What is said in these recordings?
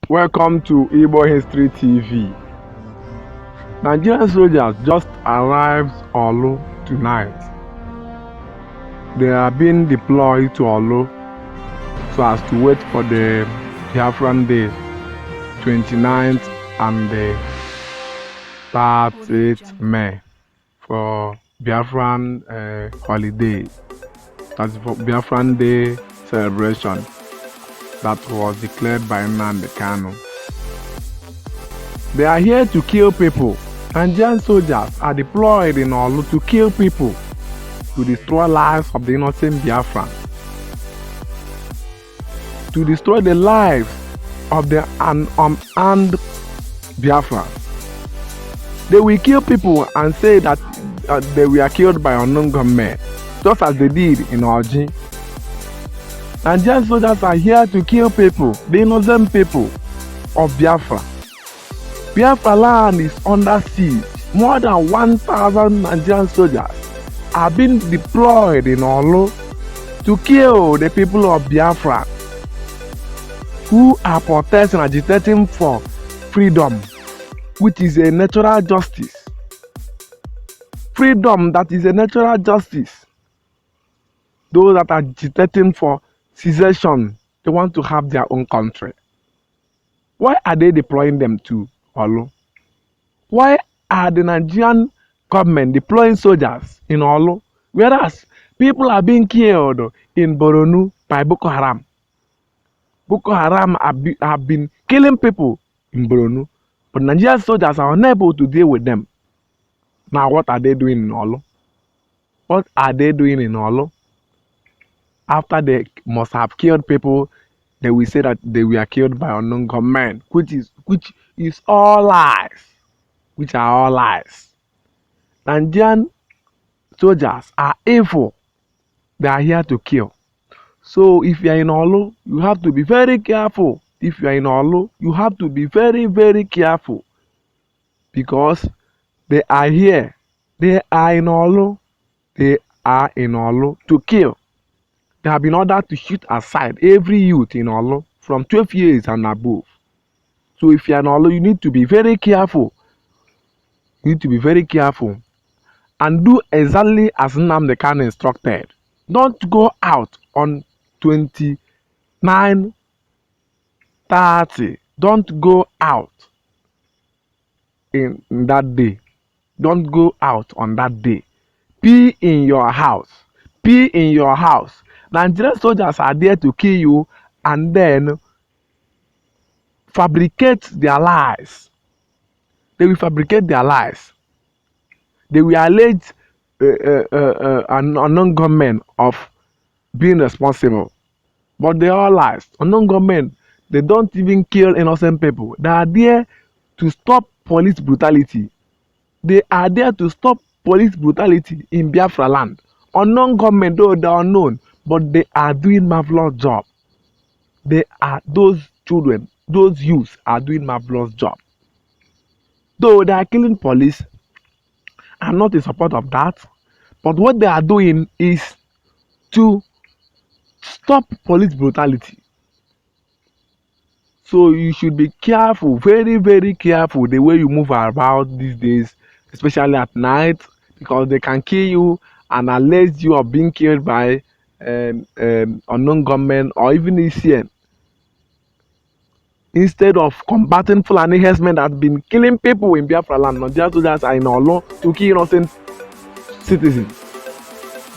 Welcome to Igbo History TV. Nigerian soldiers just arrived Orlu tonight. They are being deployed to Orlu so as to wait for the Biafran Day, 29th and the 30th May for Biafran holiday. That's for Biafran Day celebration that was declared by Nnamdi Kanu. They are here to kill people. Nigerian soldiers are deployed in Orlu to kill people, to destroy lives of the innocent Biafrans, to destroy the lives of the unarmed Biafrans. They will kill people and say that they were killed by unknown gunmen, just as they did in Orji. Nigerian soldiers are here to kill people, the innocent people of Biafra. Biafra land is under siege. More than 1,000 Nigerian soldiers are being deployed in Orlu to kill the people of Biafra who are protesting and agitating for freedom, which is a natural justice. Freedom that is a natural justice. Those that are agitating for secession, they want to have their own country. Why are they deploying them to Orlu? Why are the Nigerian government deploying soldiers in Orlu, whereas people are being killed in Borno by Boko Haram? Boko Haram have been killing people in Borno, but Nigerian soldiers are unable to deal with them. Now what are they doing in Orlu? What are they doing in Orlu? After they must have killed people, they will say that they were killed by unknown gunmen, which is all lies. Which are all lies. Nigerian soldiers are evil. They are here to kill. So if you are in Orlu, you have to be very careful. If you are in Orlu, you have to be very, very careful. Because they are here. They are in Orlu. They are in Orlu to kill. They have been ordered to shoot aside every youth in Orlu from 12 years and above. So if you are in Orlu, you need to be very careful. You need to be very careful and do exactly as Nnamdi Kanu instructed. Don't go out on 29, 30. Don't go out in that day. Don't go out on that day. Be in your house. Be in your house. Nigerian soldiers are there to kill you and then fabricate their lies. They will fabricate their lies. They will allege an unknown government of being responsible. But they are lies. Unknown government, they don't even kill innocent people. They are there to stop police brutality. They are there to stop police brutality in Biafra land. Unknown government, though they are unknown, but they are doing marvelous job. They are those children, those youths are doing marvelous job. Though they are killing police, I'm not in support of that. But what they are doing is to stop police brutality. So you should be careful, very, very careful the way you move about these days, especially at night, because they can kill you and allege you of being killed by unknown gunmen or even ECN. Instead of combating Fulani herdsmen that have been killing people in Biafra land, Nigerian soldiers are in Orlu to kill innocent citizens.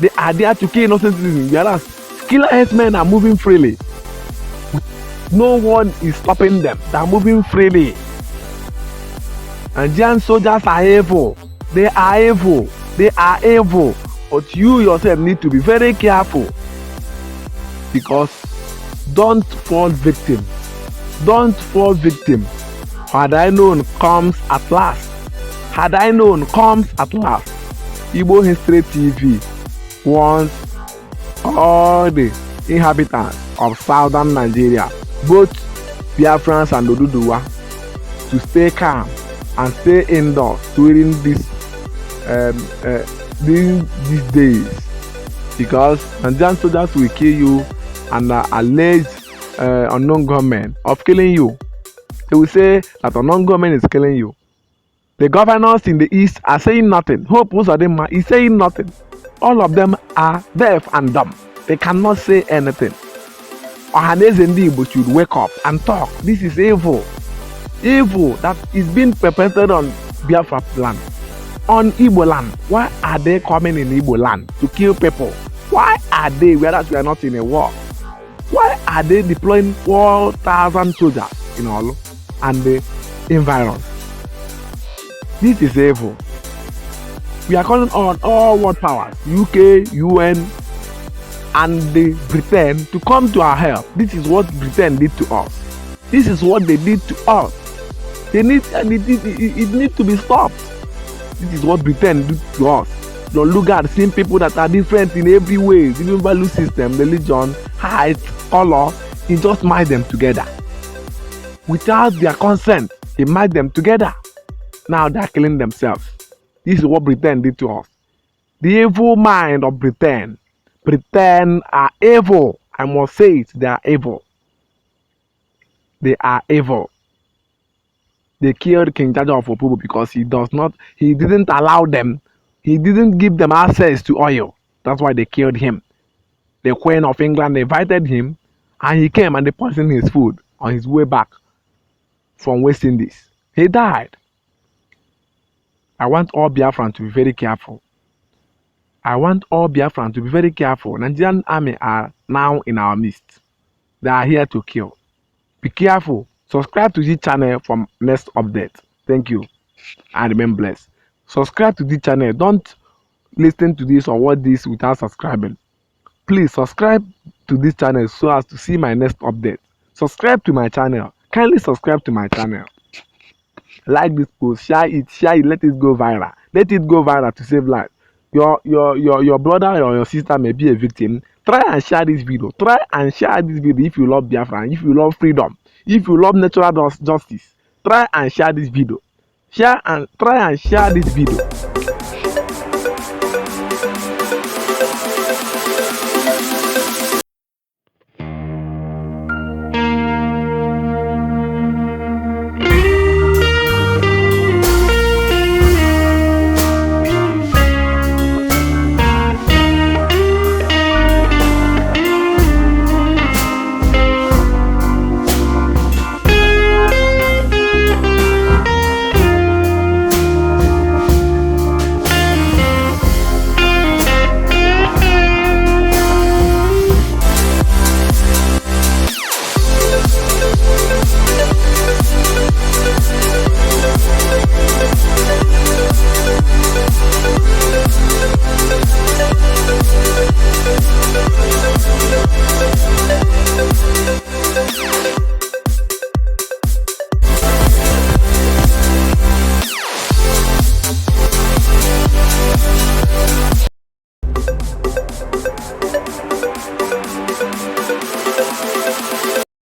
They are there to kill innocent citizens, whereas killer herdsmen are moving freely. No one is stopping them. They are moving freely. Nigerian soldiers are evil. They are evil. They are evil. But you yourself need to be very careful, because don't fall victim. Don't fall victim. Had I known comes at last. Had I known comes at last. Igbo History TV wants all the inhabitants of southern Nigeria, both Biafrans and Oduduwa, to stay calm and stay indoors during these days, because Nigerian soldiers will kill you and allege unknown government of killing you. They will say that unknown government is killing you. The governors in the east are saying nothing. Hope Uzodinma is saying nothing. All of them are deaf and dumb. They cannot say anything. Ohaneze ndị Igbo should wake up and talk. This is evil. Evil that is being perpetrated on Biafra land. On Igbo land. Why are they coming in Igbo land to kill people? Why are they, whereas we are not in a war? Why are they deploying 4,000 soldiers in Orlu and the environs? This is evil. We are calling on all world powers, UK, UN, and the Britain to come to our help. This is what Britain did to us. This is what they did to us. It needs to be stopped. This is what Britain did to us. Don't look at seeing people that are different in every way, even value system, religion, height, color. He just merge them together. Without their consent, he merged them together. Now they are killing themselves. This is what Britain did to us. The evil mind of Britain. Britain are evil. I must say it, they are evil. They are evil. They killed King Jaja of Opobo because he didn't allow them, he didn't give them access to oil. That's why they killed him. The Queen of England invited him and he came and they poisoned his food on his way back from West Indies. He died. I want all Biafrans to be very careful. I want all Biafrans to be very careful. Nigerian army are now in our midst. They are here to kill. Be careful. Subscribe to this channel for next update. Thank you and remain blessed. Subscribe to this channel. Don't listen to this or watch this without subscribing. Please subscribe to this channel so as to see my next update. Subscribe to my channel. Kindly subscribe to my channel. Like this post, share it, let it go viral. Let it go viral to save lives. Your brother or your sister may be a victim. Try and share this video. Try and share this video if you love Biafra, if you love freedom, if you love natural justice. Try and share this video. Try and share this video.